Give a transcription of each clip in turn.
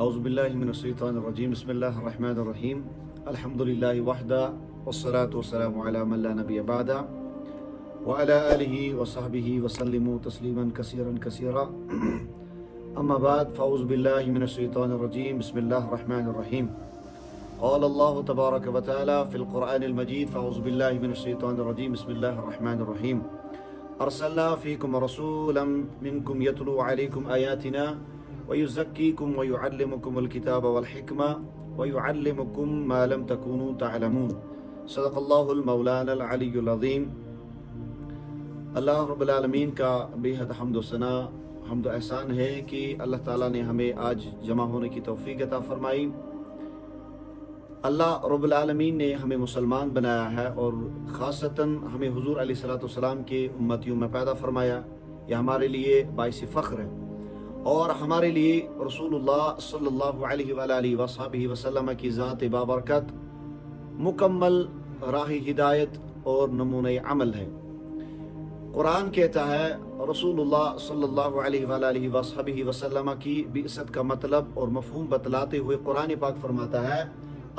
اعوذ باللہ من الشیطان الرجیم بسم اللہ الرحمن الرحیم الحمدللہ وحدہ والصلاة والسلام علی من لا نبی بعدہ وعلی آلہ وصحبہ وسلم تسلیما کثیرا کثیرا اما بعد فاعوذ باللہ من الشیطان الرجیم بسم اللہ الرحمن الرحیم قال اللہ تبارک و تعالی فی القرآن المجید فاعوذ باللہ من الشیطان الرجیم بسم اللہ الرحمن الرحیم ارسلنا فیکم رسولا منکم یتلو علیکم آیاتنا وَيُزَكِّيكُمْ وَيُعَلِّمُكُمُ الْكِتَابَ وَالْحِكْمَةَ وَيُعَلِّمُكُمْ مَا لَمْ تَكُونُوا تَعْلَمُونَ صدق اللہ المولانا العلی العظیم۔ اللہ رب العالمین کا بے حد حمد و ثنا حمد و احسان ہے کہ اللہ تعالیٰ نے ہمیں آج جمع ہونے کی توفیق عطا فرمائی۔ اللہ رب العالمین نے ہمیں مسلمان بنایا ہے اور خاصتاً ہمیں حضور علیہ السلام کے امتیوں میں پیدا فرمایا۔ یہ ہمارے لیے باعث فخر ہے اور ہمارے لیے رسول اللہ صلی اللہ علیہ وآلہ وصحبہ وسلم کی ذات بابرکت مکمل راہ ہدایت اور نمونہ عمل ہے۔ قرآن کہتا ہے رسول اللہ صلی اللہ علیہ وآلہ وصحبہ وسلم کی بعثت کا مطلب اور مفہوم بتلاتے ہوئے قرآن پاک فرماتا ہے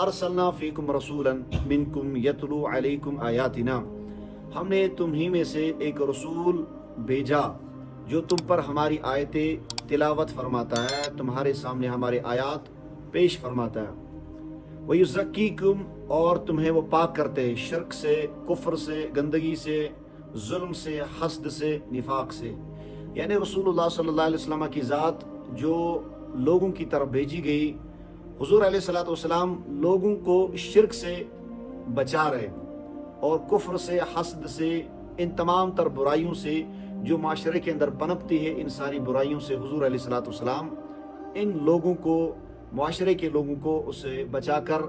ارسلنا فیکم رسولا منکم یتلو علیکم آیاتنا، ہم نے تمہیں میں سے ایک رسول بھیجا جو تم پر ہماری آیتیں تلاوت فرماتا ہے، تمہارے سامنے ہمارے آیات پیش فرماتا ہے۔ وَيُزَكِّيكُمْ، اور تمہیں وہ پاک کرتے شرک سے، کفر سے، گندگی سے، ظلم سے، حسد سے، نفاق سے۔ یعنی رسول اللہ صلی اللہ علیہ وسلم کی ذات جو لوگوں کی طرف بھیجی گئی، حضور علیہ السلام لوگوں کو شرک سے بچا رہے اور کفر سے، حسد سے، ان تمام تر برائیوں سے جو معاشرے کے اندر پنپتی ہے، ان ساری برائیوں سے حضور علیہ السلام ان لوگوں کو، معاشرے کے لوگوں کو اسے بچا کر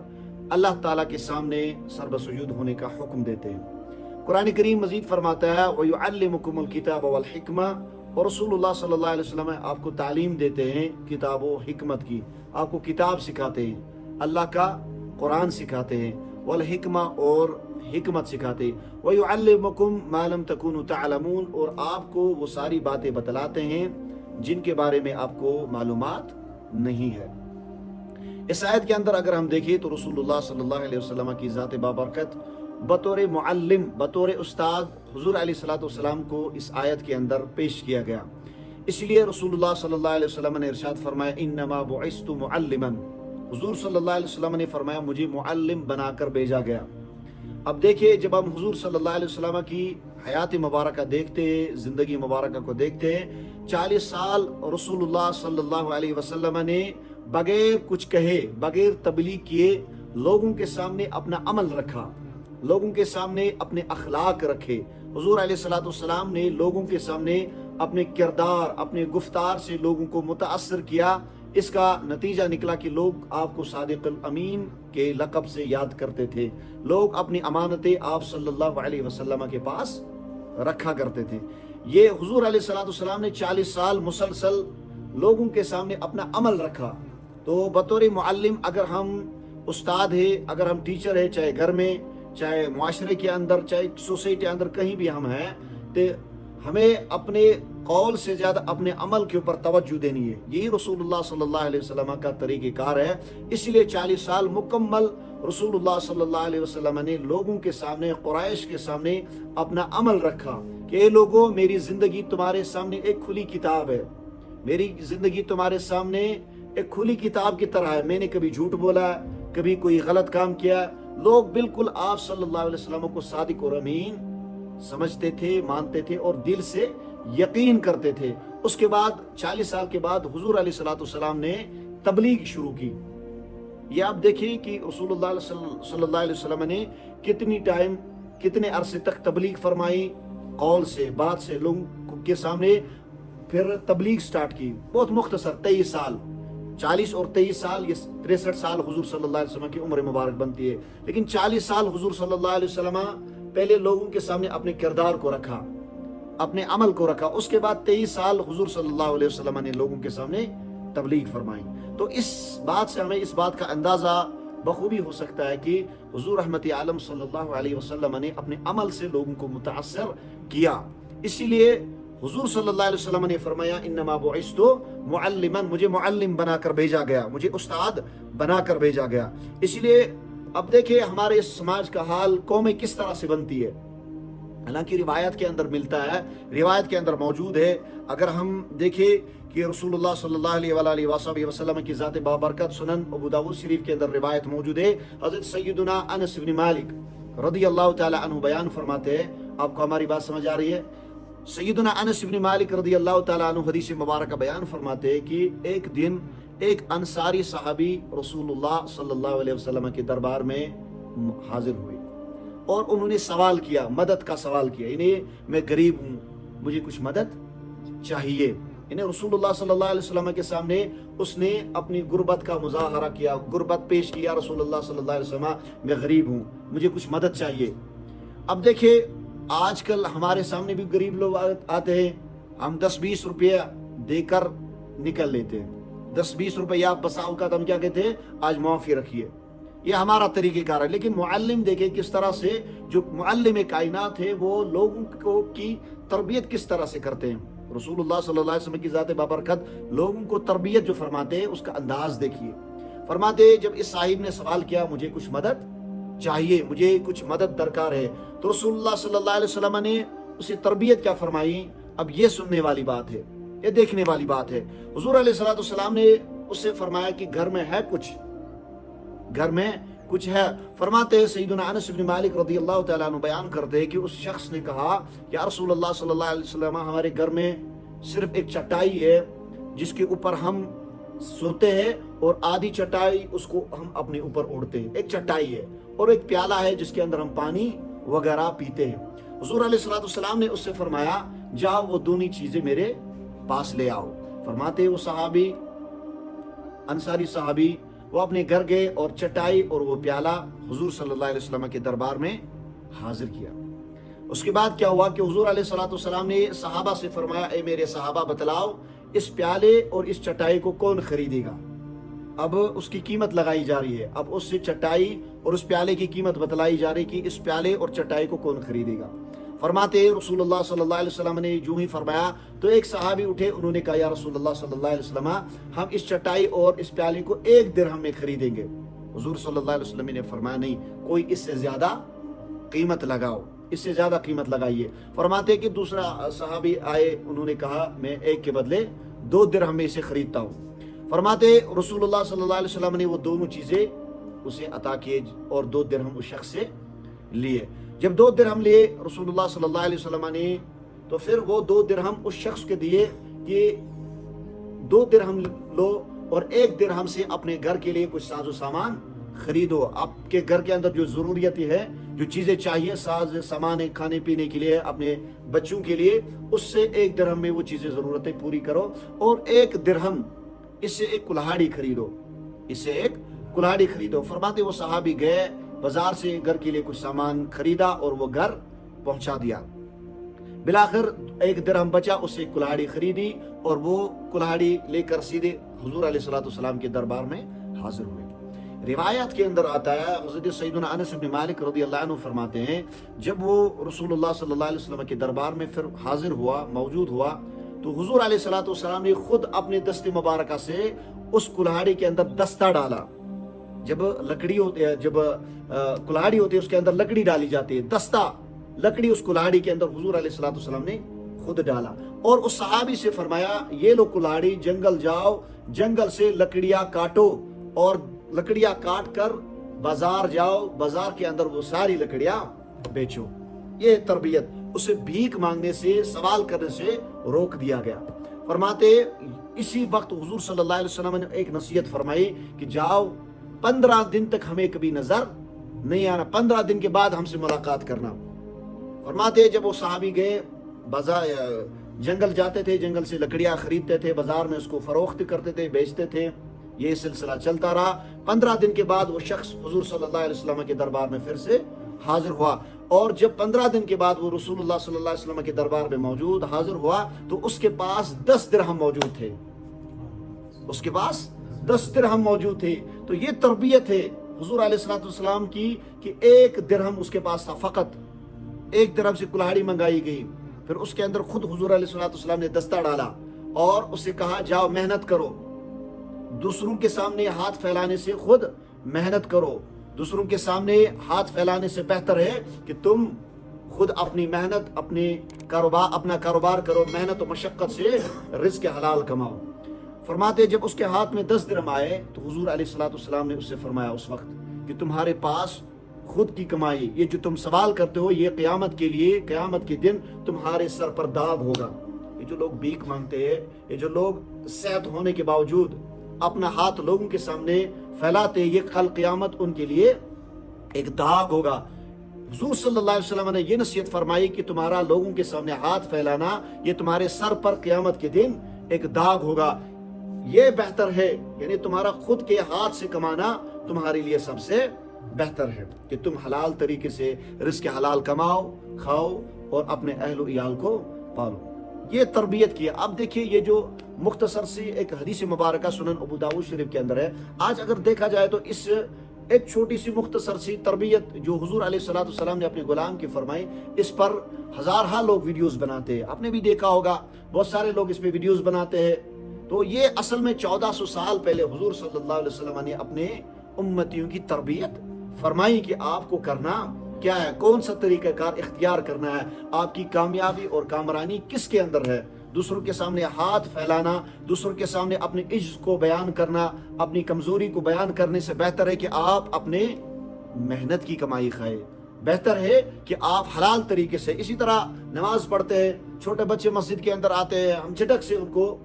اللہ تعالیٰ کے سامنے سر سجود ہونے کا حکم دیتے ہیں۔ قرآن کریم مزید فرماتا ہے وَيُعَلِّمُكُمُ الْكِتَابَ وَالْحِكْمَةَ، اور رسول اللہ صلی اللہ علیہ وسلم آپ کو تعلیم دیتے ہیں کتاب و حکمت کی، آپ کو کتاب سکھاتے ہیں، اللہ کا قرآن سکھاتے ہیں، والحکمہ، اور حکمت سکھاتے، وَيُعَلِّمُكُمْ مَا لَمْ تَكُونُوا تَعْلَمُونَ، اور آپ کو وہ ساری باتیں بتلاتے ہیں جن کے بارے میں آپ کو معلومات نہیں ہے۔ اس آیت کے اندر اگر ہم دیکھیں تو رسول اللہ صلی اللہ علیہ وسلم کی ذات بابرکت بطور معلم، بطور استاد حضور علیہ السلام کو اس آیت کے اندر پیش کیا گیا۔ اس لیے رسول اللہ صلی اللہ علیہ وسلم نے ارشاد فرمایا انما بعثت معلما، حضور صلی اللہ علیہ وسلم نے فرمایا مجھے معلم بنا کر بھیجا گیا۔ اب دیکھیں جب ہم حضور صلی اللہ علیہ وسلم کی حیات مبارکہ دیکھتے ہیں، زندگی مبارکہ کو دیکھتے ہیں، 40 سال رسول اللہ صلی اللہ علیہ وسلم نے بغیر کچھ کہے، بغیر تبلیغ کیے لوگوں کے سامنے اپنا عمل رکھا، لوگوں کے سامنے اپنے اخلاق رکھے۔ حضور علیہ السلام نے لوگوں کے سامنے اپنے کردار، اپنے گفتار سے لوگوں کو متاثر کیا۔ اس کا نتیجہ نکلا کہ لوگ آپ کو صادق الامین کے لقب سے یاد کرتے تھے، لوگ اپنی امانتیں آپ صلی اللہ علیہ وسلم کے پاس رکھا کرتے تھے۔ یہ حضور علیہ السلام نے 40 سال مسلسل لوگوں کے سامنے اپنا عمل رکھا۔ تو بطور معلم اگر ہم استاد ہیں، اگر ہم ٹیچر ہیں، چاہے گھر میں، چاہے معاشرے کے اندر، چاہے سوسائٹی اندر، کہیں بھی ہم ہیں، تو ہمیں اپنے قول سے زیادہ اپنے عمل کے اوپر توجہ دینی ہے۔ یہی رسول اللہ صلی اللہ علیہ وسلم کا طریقہ کار ہے۔ اس لیے 40 سال مکمل رسول اللہ صلی اللہ علیہ وسلم نے لوگوں کے سامنے، قریش کے سامنے اپنا عمل رکھا کہ اے لوگوں، میری زندگی تمہارے سامنے ایک کھلی کتاب ہے، میری زندگی تمہارے سامنے ایک کھلی کتاب کی طرح ہے۔ میں نے کبھی جھوٹ بولا، کبھی کوئی غلط کام کیا، لوگ بالکل آپ صلی اللہ علیہ وسلم کو صادق اور امین سمجھتے تھے، مانتے تھے اور دل سے یقین کرتے تھے۔ اس کے بعد 40 سال کے بعد حضور علیہ السلام نے تبلیغ شروع کی۔ یہ آپ دیکھیں کہ رسول اللہ صلی اللہ علیہ وسلم نے کتنے عرصے تک تبلیغ فرمائی، قول سے، بات سے لوگوں کے سامنے، پھر تبلیغ سٹارٹ کی۔ بہت مختصر 23 سال، 40 اور 23 سال، یہ 63 سال حضور صلی اللہ علیہ وسلم کی عمر مبارک بنتی ہے۔ لیکن 40 سال حضور صلی اللہ علیہ وسلم پہلے لوگوں کے سامنے اپنے کردار کو رکھا، اپنے عمل کو رکھا۔ اس کے بعد 23 سال حضور صلی اللہ علیہ وسلم نے لوگوں کے سامنے تبلیغ فرمائی۔ تو اس بات سے ہمیں اس بات کا اندازہ بخوبی ہو سکتا ہے کہ حضور رحمت عالم صلی اللہ علیہ وسلم نے اپنے عمل سے لوگوں کو متاثر کیا۔ اسی لیے حضور صلی اللہ علیہ وسلم نے فرمایا انما بعثتو معلما، مجھے معلم بنا کر بھیجا گیا، مجھے استاد بنا کر بھیجا گیا۔ اسی لیے اب دیکھیں ہمارے اس سماج کا حال قومیں کس طرح سے بنتی ہے۔ حالانکہ روایت کے اندر ملتا ہے، روایت کے اندر موجود ہے، اگر ہم دیکھیں کہ رسول اللہ صلی اللہ علیہ وآلہ وسلم کی ذات بابرکت سنن ابو داؤد شریف کے اندر روایت موجود ہے، حضرت سیدنا انس بن مالک رضی اللہ تعالی عنہ بیان فرماتے ہیں، آپ کو ہماری بات سمجھ آ رہی ہے؟ سیدنا انس بن مالک رضی اللہ تعالیٰ عنہ حدیث مبارکہ بیان فرماتے ہیں کہ ایک دن ایک انصاری صحابی رسول اللہ صلی اللہ علیہ وسلم کے دربار میں حاضر ہوئے اور انہوں نے سوال کیا، مدد کا سوال کیا، میں غریب ہوں، مجھے کچھ مدد چاہیے۔ رسول اللہ صلی اللہ علیہ وسلم کے سامنے اس نے اپنی غربت کا مظاہرہ کیا، غربت پیش کیا، رسول اللہ صلی اللہ علیہ وسلم میں غریب ہوں، مجھے کچھ مدد چاہیے۔ اب دیکھیں آج کل ہمارے سامنے بھی غریب لوگ آتے ہیں، ہم 10-20 روپیہ دے کر نکل لیتے ہیں، 10-20 روپیہ بسا اوقات ہم کیا کہتے ہیں، آج معافی رکھیے، یہ ہمارا طریقہ کار ہے۔ لیکن معلم دیکھیں کس طرح سے، جو معلم کائنات ہے وہ لوگوں کو کی تربیت کس طرح سے کرتے ہیں۔ رسول اللہ صلی اللہ علیہ وسلم کی ذات بابرکت لوگوں کو تربیت جو فرماتے ہیں اس کا انداز دیکھیے۔ فرماتے ہیں جب اس صاحب نے سوال کیا مجھے کچھ مدد چاہیے، مجھے کچھ مدد درکار ہے، تو رسول اللہ صلی اللہ علیہ وسلم نے اسے تربیت کیا فرمائی؟ اب یہ سننے والی بات ہے، یہ دیکھنے والی بات ہے۔ حضور علیہ الصلوۃ والسلام نے اس سے فرمایا کہ گھر میں ہے کچھ، گھر میں کچھ ہے۔ فرماتے ہیں سیدنا انس بن مالک رضی اللہ تعالیٰ عنہ بیان کرتے ہیں کہ اس شخص نے کہا یا رسول اللہ صلی اللہ علیہ وسلم ہمارے گھر میں صرف ایک چٹائی ہے جس کے اوپر ہم سوتے ہیں اور آدھی چٹائی اس کو ہم اپنے اوپر اوڑھتے ہیں، ایک چٹائی ہے، اور ایک پیالہ ہے جس کے اندر ہم پانی وغیرہ پیتے ہیں۔ حضور علیہ الصلوۃ والسلام نے اس سے فرمایا جاؤ وہ دونوں چیزیں میرے پاس لے آؤ۔ فرماتے ہیں وہ صحابی، انصاری صحابی، وہ اپنے گھر گئے اور چٹائی اور وہ پیالہ حضور صلی اللہ علیہ وسلم کے دربار میں حاضر کیا۔ اس کے بعد کیا ہوا کہ حضور علیہ الصلوۃ والسلام نے صحابہ سے فرمایا اے میرے صحابہ بتلاؤ اس پیالے اور اس چٹائی کو کون خریدے گا؟ اب اس کی قیمت لگائی جا رہی ہے، اب اس سے چٹائی اور اس پیالے کی قیمت بتلائی جا رہی کہ اس پیالے اور چٹائی کو کون خریدے گا۔ فرماتے ہیں رسول اللہ صلی اللہ علیہ وسلم نے جو ہی فرمایا تو ایک صحابی اٹھے، انہوں نے کہا یا رسول اللہ صلی اللہ علیہ وسلم ہم اس چٹائی اور اس پیالے کو 1 درہم میں خریدیں گے۔ حضور صلی اللہ علیہ وسلم نے فرمایا نہیں، کوئی اس سے زیادہ قیمت لگاؤ، اس سے زیادہ قیمت لگائیے۔ فرماتے کہ دوسرا صحابی آئے، انہوں نے کہا میں 1 کے بدلے 2 درہم میں اسے خریدتا ہوں۔ فرماتے رسول اللہ صلی اللہ علیہ وسلم نے وہ دونوں چیزیں اسے عطا کیے اور 2 درہم اس شخص سے لیے۔ جب 2 درہم لیے رسول اللہ صلی اللہ علیہ وسلم نے تو پھر وہ 2 درہم اس شخص کے دیے کہ 2 درہم لو اور 1 درہم سے اپنے گھر کے لیے کچھ ساز و سامان خریدو، آپ کے گھر کے اندر جو ضروریت ہے، جو چیزیں چاہیے، ساز سامان کھانے پینے کے لیے، اپنے بچوں کے لیے، اس سے 1 درہم میں وہ چیزیں ضرورتیں پوری کرو، اور 1 درہم اس سے ایک کلہاڑی خریدو، اس سے ایک کلہاڑی خریدو۔ فرماتے وہ صحابی گئے بازار سے گھر کے لیے کچھ سامان خریدا اور وہ گھر پہنچا دیا۔ بلاخر 1 درہم بچا، اس سے کلہاڑی خریدی اور وہ کلہاڑی لے کر سیدھے حضور علیہ الصلوۃ والسلام کے دربار میں حاضر ہوئے۔ روایت کے اندر آتا ہے حضرت سیدنا انس بن مالک رضی اللہ عنہ فرماتے ہیں جب وہ رسول اللہ صلی اللہ علیہ وسلم کے دربار میں پھر حاضر ہوا، موجود ہوا، تو حضور علیہ الصلوۃ والسلام نے خود اپنے دست مبارکہ سے اس کلہاڑی کے اندر دستہ ڈالا۔ جب لکڑی ہوتی ہے، جب کلہاڑی ہوتی ہے اس کے اندر لکڑی ڈالی جاتی ہے، دستہ لکڑی اس کلہاڑی کے اندر حضور علیہ الصلوۃ والسلام نے خود ڈالا، اور اس صحابی سے فرمایا یہ لو کلہاڑی، جنگل جاؤ، جنگل سے لکڑیاں کاٹو اور لکڑیاں کاٹ کر بازار جاؤ، بازار کے اندر وہ ساری لکڑیاں بیچو۔ یہ تربیت، اسے بھیک مانگنے سے، سوال کرنے سے روک دیا گیا۔ فرماتے اسی وقت حضور صلی اللہ علیہ وسلم نے ایک نصیحت فرمائی کہ جاؤ 15 دن تک ہمیں کبھی نظر نہیں آنا، 15 دن کے بعد ہم سے ملاقات کرنا۔ فرماتے جب وہ صحابی گئے، بازار جنگل جاتے تھے، جنگل سے لکڑیاں خریدتے تھے، بازار میں اس کو فروخت کرتے تھے، بیچتے تھے، یہ سلسلہ چلتا رہا۔ 15 دن کے بعد وہ شخص حضور صلی اللہ علیہ وسلم کے دربار میں پھر سے حاضر ہوا، اور جب 15 دن کے بعد وہ رسول اللہ صلی اللہ علیہ وسلم کے دربار میں موجود حاضر ہوا تو اس کے پاس 10 درہم موجود تھے، اس کے پاس 10 درہم موجود تھے۔ تو یہ تربیت ہے حضور علیہ الصلوۃ والسلام کی کہ 1 درہم اس کے پاس تھا، فقط 1 درہم سے کلہاڑی منگائی گئی۔ پھر اس کے اندر خود حضور علیہ الصلوۃ والسلام نے دستہ ڈالا اور اسے کہا جاؤ محنت کرو، دوسروں کے سامنے ہاتھ پھیلانے سے خود محنت کرو، دوسروں کے سامنے ہاتھ پھیلانے سے بہتر ہے کہ تم خود اپنی محنت اپنا کاروبار کرو، محنت و مشقت سے رزق حلال کماؤ۔ فرماتے جب اس کے ہاتھ میں 10 درہم آئے تو حضور علیہ الصلوۃ والسلام نے اس سے فرمایا اس وقت کہ تمہارے پاس خود کی کمائی، یہ جو تم سوال کرتے ہو یہ قیامت کے لیے، قیامت کے دن تمہارے سر پر داغ ہوگا۔ یہ جو لوگ بھیک مانگتے ہیں، یہ جو لوگ صحت ہونے کے باوجود اپنا ہاتھ لوگوں کے سامنے پھیلاتے، یہ کل قیامت ان کے لیے ایک داغ ہوگا۔ حضور صلی اللہ علیہ وسلم نے یہ نصیحت فرمائی کہ تمہارا لوگوں کے سامنے ہاتھ پھیلانا یہ تمہارے سر پر قیامت کے دن ایک داغ ہوگا۔ یہ بہتر ہے، یعنی تمہارا خود کے ہاتھ سے کمانا تمہارے لیے سب سے بہتر ہے کہ تم حلال طریقے سے رزق حلال کماؤ، کھاؤ اور اپنے اہل و عیال کو پالو۔ یہ تربیت کی ہے۔ اب دیکھیے یہ جو مختصر سی ایک حدیث مبارکہ سنن ابو داؤد شریف کے اندر ہے، آج اگر دیکھا جائے تو اس ایک چھوٹی سی مختصر سی تربیت جو حضور علیہ الصلوۃ والسلام نے اپنے غلام کی فرمائی، اس پر ہزارہا لوگ ویڈیوز بناتے ہیں۔ آپ نے بھی دیکھا ہوگا بہت سارے لوگ اس پہ ویڈیوز بناتے ہیں۔ تو یہ اصل میں 1400 سال پہلے حضور صلی اللہ علیہ وسلم نے اپنے امتیوں کی تربیت فرمائی کہ آپ کو کرنا کیا ہے، کون سا طریقہ کار اختیار کرنا ہے، آپ کی کامیابی اور کامرانی کس کے اندر ہے۔ دوسروں کے سامنے ہاتھ پھیلانا، دوسروں کے سامنے اپنے عجز کو بیان کرنا، اپنی کمزوری کو بیان کرنے سے بہتر ہے کہ آپ اپنے محنت کی کمائی کھائے، بہتر ہے کہ آپ حلال طریقے سے۔ اسی طرح نماز پڑھتے ہیں، چھوٹے بچے مسجد کے اندر آتے ہیں، ہم جھٹک سے ان کو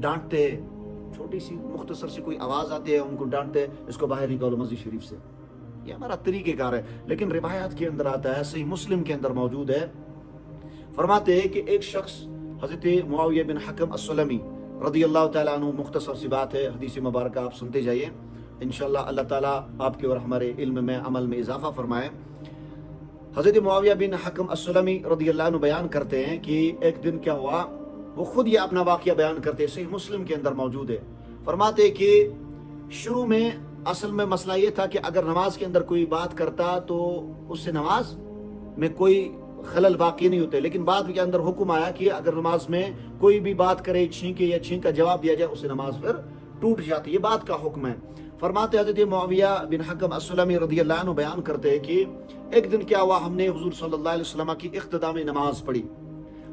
ڈانٹتے ہیں، چھوٹی سی مختصر سی کوئی آواز آتی ہے ان کو ڈانٹتے ہیں، اس کو باہر نکالو مسجد شریف سے۔ یہ ہمارا طریقہ کار ہے، لیکن روایات کے اندر آتا ہے، صحیح مسلم کے اندر موجود ہے، فرماتے ہیں کہ ایک شخص حضرت معاویہ بن حکم السلمی رضی اللہ تعالیٰ عنہ، مختصر سی بات ہے، حدیث مبارکہ آپ سنتے جائیے، انشاءاللہ اللہ تعالیٰ آپ کے اور ہمارے علم میں عمل میں اضافہ فرمائے۔ حضرت معاویہ بن حکم السلمی رضی اللہ عنہ بیان کرتے ہیں کہ ایک دن کیا ہوا، وہ خود یہ اپنا واقعہ بیان کرتے ہیں، صحیح مسلم کے اندر موجود ہے۔ فرماتے کہ شروع میں اصل میں مسئلہ یہ تھا کہ اگر نماز کے اندر کوئی بات کرتا تو اس سے نماز میں کوئی خلل واقع نہیں ہوتے، لیکن بعد کے اندر حکم آیا کہ اگر نماز میں کوئی بھی بات کرے، چھینکے یا چھینک کا جواب دیا جائے، اسے نماز پھر ٹوٹ جاتی، یہ بات کا حکم ہے۔ فرماتے حضرت معاویہ بن حکم السلمی رضی اللہ عنہ بیان کرتے ہیں کہ ایک دن کیا ہوا، ہم نے حضور صلی اللہ علیہ وسلم کی اقتداء میں نماز پڑھی،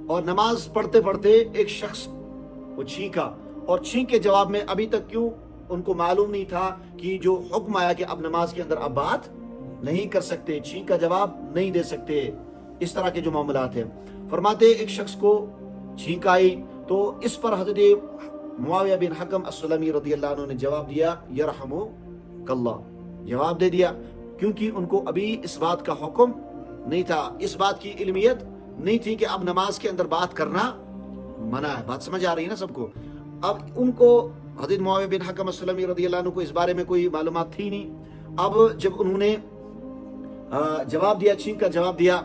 اور نماز پڑھتے پڑھتے ایک شخص وہ چھینکا، اور چھینک کے جواب میں ابھی تک کیوں ان کو معلوم نہیں تھا کہ جو حکم آیا کہ اب نماز کے اندر اب بات نہیں کر سکتے، چھینک کا جواب نہیں دے سکتے، اس طرح کے جو معاملات ہیں۔ فرماتے ایک شخص کو چھینک آئی تو اس پر حضرت معاویہ بن حکم السلمی رضی اللہ عنہ نے جواب دیا یرحمک اللہ، جواب دے دیا، کیونکہ ان کو ابھی اس بات کا حکم نہیں تھا، اس بات کی علمیت نہیں تھی کہ اب نماز کے اندر بات کرنا منع ہے۔ بات سمجھ آ رہی ہے نا سب کو؟ اب ان کو حضرت معاویہ بن حکم السلمی رضی اللہ عنہ کو اس بارے میں کوئی معلومات تھی نہیں۔ اب جب انہوں نے جواب دیا، چھینک کا جواب دیا،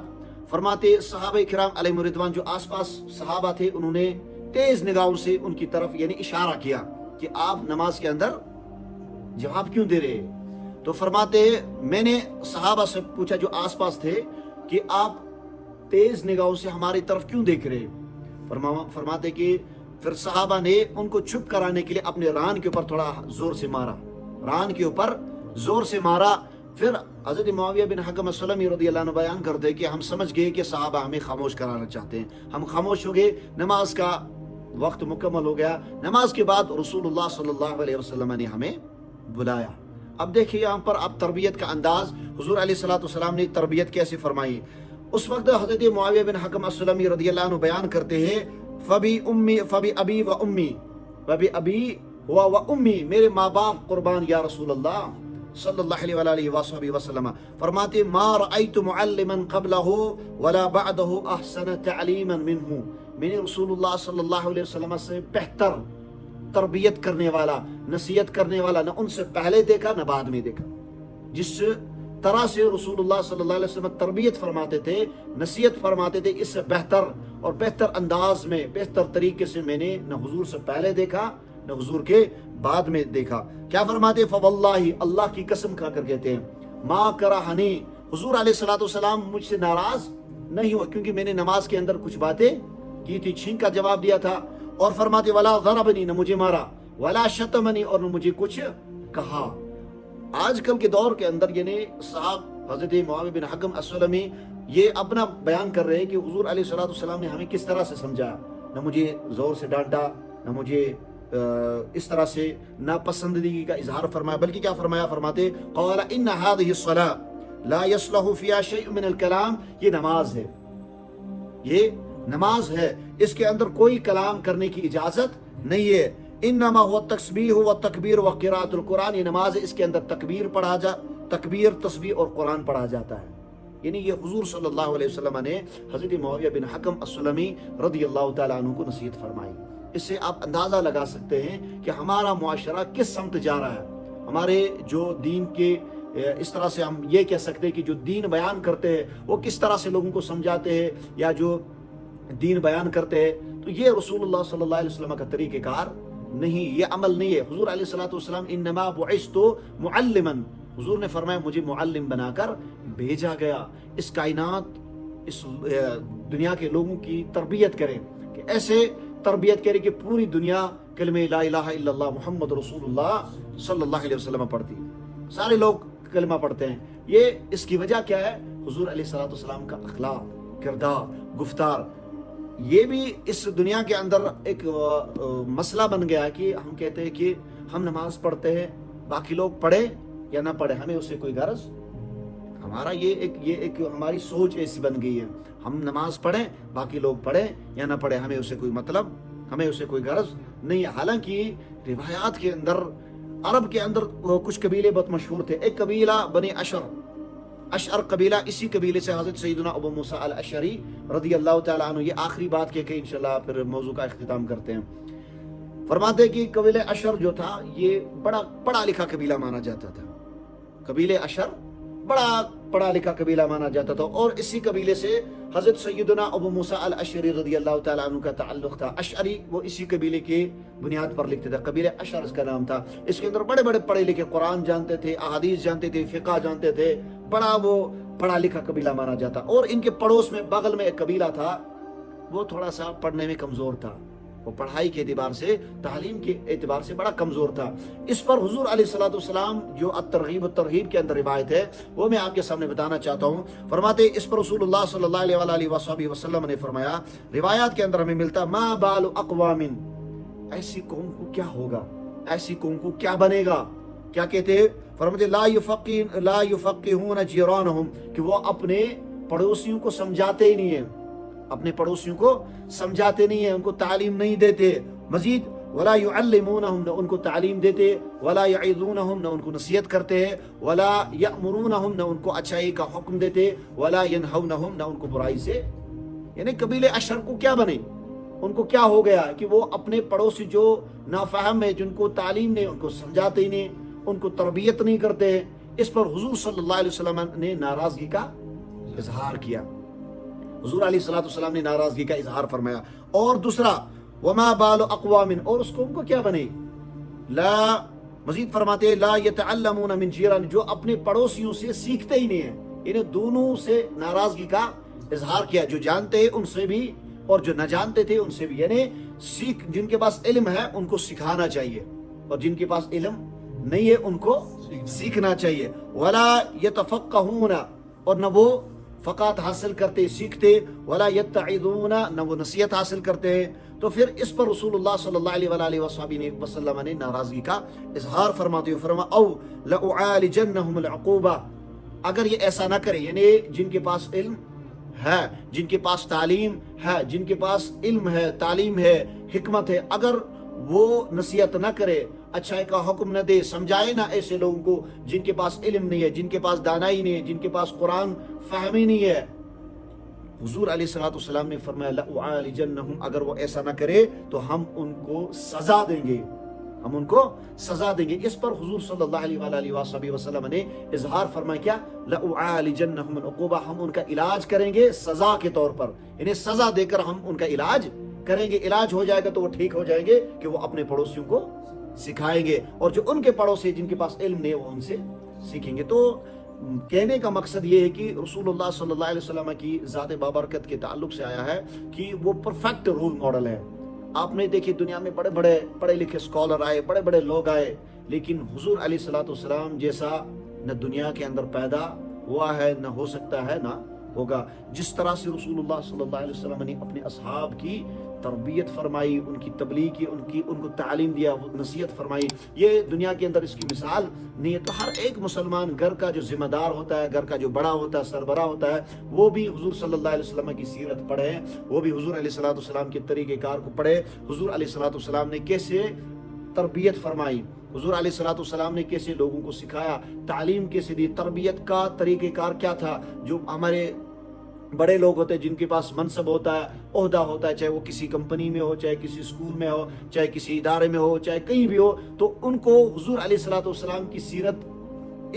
فرماتے صحابہ کرام علیہم رضوان جو آس پاس صحابہ تھے، انہوں نے تیز نگاہوں سے ان کی طرف یعنی اشارہ کیا کہ آپ نماز کے اندر جواب کیوں دے رہے؟ تو فرماتے میں نے صحابہ سے پوچھا جو آس پاس تھے کہ آپ تیز نگاہوں سے ہماری طرف کیوں دیکھ رہے؟ فرماتے کہ پھر صحابہ نے ان کو چپ کرانے کے لیے اپنے ران کے اوپر تھوڑا زور سے مارا، ران کے اوپر زور سے مارا۔ پھر حضرت معاویہ بن حکم السلمی رضی اللہ عنہ بیان کرتے کہ ہم سمجھ گئے کہ صحابہ ہمیں خاموش کرانا چاہتے ہیں، ہم خاموش ہو گئے، نماز کا وقت مکمل ہو گیا۔ نماز کے بعد رسول اللہ صلی اللہ علیہ وسلم نے ہمیں بلایا۔ اب دیکھیے یہاں پر اب تربیت کا انداز، حضور علیہ الصلوۃ والسلام نے تربیت کیسے فرمائی۔ اس وقت حضرت معاویہ بن حکم السلمی رضی اللہ عنہ بیان کرتے ہیں فبی ابی و امی، فبی ابی ہوا و امی، میرے ماں باپ قربان یا رسول اللہ صلی اللہ علیہ وآلہ وصحبہ وسلم۔ فرماتے ما رأیت معلما قبلہ ولا بعدہ احسن تعلیما منہ، میں نے رسول اللہ صلی اللہ علیہ وسلم سے بہتر تربیت کرنے والا، نصیحت کرنے والا نہ ان سے پہلے دیکھا نہ بعد میں دیکھا۔ جس طرح سے رسول اللہ صلی اللہ علیہ وسلم تربیت فرماتے تھے، نصیحت فرماتے تھے، اس سے بہتر اور بہتر انداز میں، بہتر طریقے سے میں نے نہ حضور سے پہلے دیکھا نہ حضور کے بعد میں دیکھا۔ کیا فرماتے؟ فواللہ، اللہ کی قسم کھا کر کہتے ہیں، ما کرہنی، حضور علیہ الصلوۃ والسلام مجھ سے ناراض نہیں ہوا کیونکہ میں نے نماز کے اندر کچھ باتیں کی تھی. چھینک کا جواب دیا تھا. اور فرماتے ولا ضربنی، نہ مجھے مارا، ولا شتمنی، اور نہ مجھے کچھ کہا. آج کل کے دور کے اندر یعنی صاحب حضرت معاویہ بن حکم السلمی یہ اپنا بیان کر رہے ہیں کہ حضور علیہ الصلوۃ والسلام نے ہمیں کس طرح سے سمجھایا. نہ مجھے زور سے ڈانٹا، نہ مجھے اس طرح سے ناپسندگی کا اظہار فرمایا، بلکہ کیا فرمایا؟ فرماتے قال ان هذه الصلاة لا يصلح فيها شيء من الكلام، یہ نماز ہے، یہ نماز ہے، اس کے اندر کوئی کلام کرنے کی اجازت نہیں ہے. انما هو التسبیح والتکبیر وقراءۃ القرآن، یہ نماز ہے، اس کے اندر تکبیر، تسبیح اور قرآن پڑھا جاتا ہے. یعنی یہ حضور صلی اللہ علیہ وسلم نے حضرت معاویہ بن حکم السلمی رضی اللہ تعالیٰ عنہ کو نصیحت فرمائی. اس سے آپ اندازہ لگا سکتے ہیں کہ ہمارا معاشرہ کس سمت جا رہا ہے. ہمارے جو دین کے اس طرح سے ہم یہ کہہ سکتے ہیں کہ جو دین بیان کرتے ہیں وہ کس طرح سے لوگوں کو سمجھاتے ہیں، یا جو دین بیان کرتے ہیں، تو یہ رسول اللہ صلی اللہ علیہ وسلم کا طریقہ کار نہیں، یہ عمل نہیں ہے. حضور علیہ الصلوۃ والسلام انما بعثت معلما، حضور نے فرمایا مجھے معلم بنا کر بھیجا گیا. اس کائنات، اس دنیا کے لوگوں کی تربیت کریں، کہ ایسے تربیت کرے کہ پوری دنیا کلمہ لا الہ الا اللہ محمد رسول اللہ صلی اللہ علیہ وسلم پڑھتی، سارے لوگ کلمہ پڑھتے ہیں. یہ اس کی وجہ کیا ہے؟ حضور علیہ الصلوۃ والسلام کا اخلاق، کردار، گفتار. یہ بھی اس دنیا کے اندر ایک مسئلہ بن گیا کہ ہم کہتے ہیں کہ ہم نماز پڑھتے ہیں، باقی لوگ پڑھیں یا نہ پڑھیں، ہمیں اس سے کوئی غرض. ہمارا یہ ایک ہماری سوچ ایسی بن گئی ہے، ہم نماز پڑھیں، باقی لوگ پڑھیں یا نہ پڑھیں، ہمیں اس سے کوئی مطلب، ہمیں اس سے کوئی غرض نہیں ہے. حالانکہ روایات کے اندر، عرب کے اندر کچھ قبیلے بہت مشہور تھے. ایک قبیلہ بنی اشعر قبیلہ، اسی قبیلے سے حضرت سیدنا ابو موسیٰ الاشعری رضی اللہ تعالیٰ عنہ. یہ آخری بات کہہ کے انشاءاللہ پھر موضوع کا اختتام کرتے ہیں. فرماتے کہ قبیلہ اشعر جو تھا یہ بڑا پڑھا لکھا قبیلہ مانا جاتا تھا. قبیلہ اشعر بڑا پڑھا لکھا قبیلہ مانا جاتا تھا، اور اسی قبیلے سے حضرت سیدنا ابو موسیٰ الاشعری رضی اللہ تعالیٰ عنہ کا تعلق تھا. اشعری وہ اسی قبیلے کی بنیاد پر لکھتے تھے، قبیلہ اشعر اس کا نام تھا. اس کے اندر بڑے بڑے پڑھے لکھے، قرآن جانتے تھے، احادیث جانتے تھے، فقہ جانتے تھے، بڑا وہ پڑھا لکھا قبیلہ مانا جاتا. اور ان کے پڑوس میں بغل میں ایک قبیلہ تھا، وہ تھوڑا سا پڑھنے میں کمزور تھا، وہ پڑھائی کے اعتبار سے، تعلیم کے اعتبار سے بڑا کمزور تھا. اس پر حضور علیہ الصلوۃ والسلام جو الترغیب والترہیب کے اندر روایت ہے وہ میں آپ کے سامنے بتانا چاہتا ہوں. فرماتے اس پر رسول اللہ صلی اللہ علیہ وآلہ وسلم نے فرمایا، روایات کے اندر ہمیں ملتا ما بال اقوام، ایسی قوم کو کیا ہوگا، ایسی قوم کو کیا بنے گا. کیا کہتے ہیں؟ فرماتے لا یفقہون جیرانہم، کہ وہ اپنے پڑوسیوں کو سمجھاتے ہی نہیں ہیں، اپنے پڑوسیوں کو سمجھاتے نہیں ہیں، ان کو تعلیم نہیں دیتے. مزید ولا يعلمونہم، نہ ان کو تعلیم دیتے، ولا یعظونہم، نہ ان کو نصیحت کرتے ہیں، ولا یأمرونہم، نہ ان کو اچھائی کا حکم دیتے، ولا ینہونہم، نہ ان کو برائی سے. یعنی قبیلے اشعر کو کیا بنے، ان کو کیا ہو گیا کہ وہ اپنے پڑوسی جو نافہم ہے، جن کو تعلیم نہیں، ان کو سمجھاتے ہی نہیں، ان کو تربیت نہیں کرتے. اس پر حضور صلی اللہ علیہ وسلم نے ناراضگی کا اظہار کیا. حضور علیہ الصلوۃ والسلام نے ناراضگی کا اظہار فرمایا. اور دوسرا وما بال اقوام، اور اس قوم کو کیا بنے، لا، مزید فرماتے لا یتعلمون من جیران، جو اپنے پڑوسیوں سے سیکھتے ہی نہیں ہیں. انہیں دونوں سے ناراضگی کا اظہار کیا، جو جانتے ہیں ان سے بھی اور جو نہ جانتے تھے ان سے بھی. یعنی جن کے پاس علم ہے ان کو سکھانا چاہیے، اور جن کے پاس علم نہیں ہے ان کو سیکھنا چاہیے. ولا یتفقہون، اور نہ وہ فقات حاصل کرتے، سیکھتے، ولا یتعظون، نہ وہ نصیحت حاصل کرتے ہیں. تو پھر اس پر رسول اللہ صلی اللہ علیہ وآلہ وسلم نے ناراضگی کا اظہار فرماتے ہوئے فرمایا او لأعالجنہم العقوبہ، اگر یہ ایسا نہ کرے، یعنی جن کے پاس علم ہے، جن کے پاس تعلیم ہے، جن کے پاس علم ہے، تعلیم ہے، حکمت ہے، اگر وہ نصیحت نہ کرے، اچھائی کا حکم نہ دے، سمجھائے نہ ایسے لوگوں کو جن کے پاس علم نہیں ہے، جن کے پاس دانائی نہیں ہے، جن کے پاس قرآن فہمی نہیں ہے. حضور علیہ الصلوۃ والسلام نے فرمایا لأعالجنہم، اگر وہ ایسا نہ کرے تو ہم ان کو سزا دیں گے، ہم ان کو سزا دیں گے. اس پر حضور صلی اللہ علیہ وآلہ وسلم نے اظہار فرمایا کیا، لأعالجنہم العقوبہ، ہم ان کا علاج کریں گے سزا کے طور پر، یعنی سزا دے کر ہم ان کا علاج کریں گے. علاج ہو جائے گا تو وہ ٹھیک ہو جائیں گے کہ وہ اپنے پڑوسیوں کو سکھائیں گے، اور جو ان کے پڑوسی جن کے پاس علم نہیں وہ ان سے سیکھیں گے. تو کہنے کا مقصد یہ ہے کہ رسول اللہ صلی اللہ علیہ وسلم کی ذات بابرکت کے تعلق سے آیا ہے کہ وہ پرفیکٹ رول ماڈل ہے. آپ نے دیکھی دنیا میں بڑے بڑے پڑھے لکھے اسکالر آئے, بڑے بڑے لوگ آئے, لیکن حضور علیہ الصلوۃ والسلام جیسا نہ دنیا کے اندر پیدا ہوا ہے, نہ ہو سکتا ہے, نہ ہوگا. جس طرح سے رسول اللہ صلی اللہ علیہ وسلم نے اپنے اصحاب کی تربیت فرمائی, ان کی تبلیغ کی, ان کو تعلیم دیا, نصیحت فرمائی, یہ دنیا کے اندر اس کی مثال نہیں ہے. تو ہر ایک مسلمان گھر کا جو ذمہ دار ہوتا ہے, گھر کا جو بڑا ہوتا ہے, سربراہ ہوتا ہے, وہ بھی حضور صلی اللہ علیہ وسلم کی سیرت پڑھے, وہ بھی حضور علیہ الصلوۃ والسلام کے طریقہ کار کو پڑھے. حضور علیہ الصلوۃ والسلام نے کیسے تربیت فرمائی, حضور علیہ الصلوۃ والسلام نے کیسے لوگوں کو سکھایا, تعلیم کیسے دی, تربیت کا طریقہ کار کیا تھا. جو ہمارے بڑے لوگ ہوتے ہیں جن کے پاس منصب ہوتا ہے, عہدہ ہوتا ہے, چاہے وہ کسی کمپنی میں ہو, چاہے کسی اسکول میں ہو, چاہے کسی ادارے میں ہو, چاہے کہیں بھی ہو, تو ان کو حضور علیہ الصلوۃ والسلام کی سیرت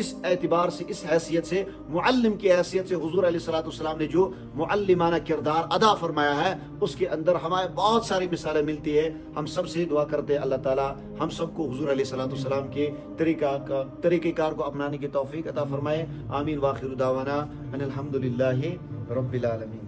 اس اعتبار سے, اس حیثیت سے, معلم کی حیثیت سے حضور علیہ الصلوۃ والسلام نے جو معلمانہ کردار ادا فرمایا ہے, اس کے اندر ہمیں بہت ساری مثالیں ملتی ہے. ہم سب سے دعا کرتے ہیں اللہ تعالیٰ ہم سب کو حضور علیہ الصلوۃ والسلام کے طریقہ کار کو اپنانے کی توفیق عطا فرمائے. آمین. واخر دعوانا ان الحمد للہ رب العالمین.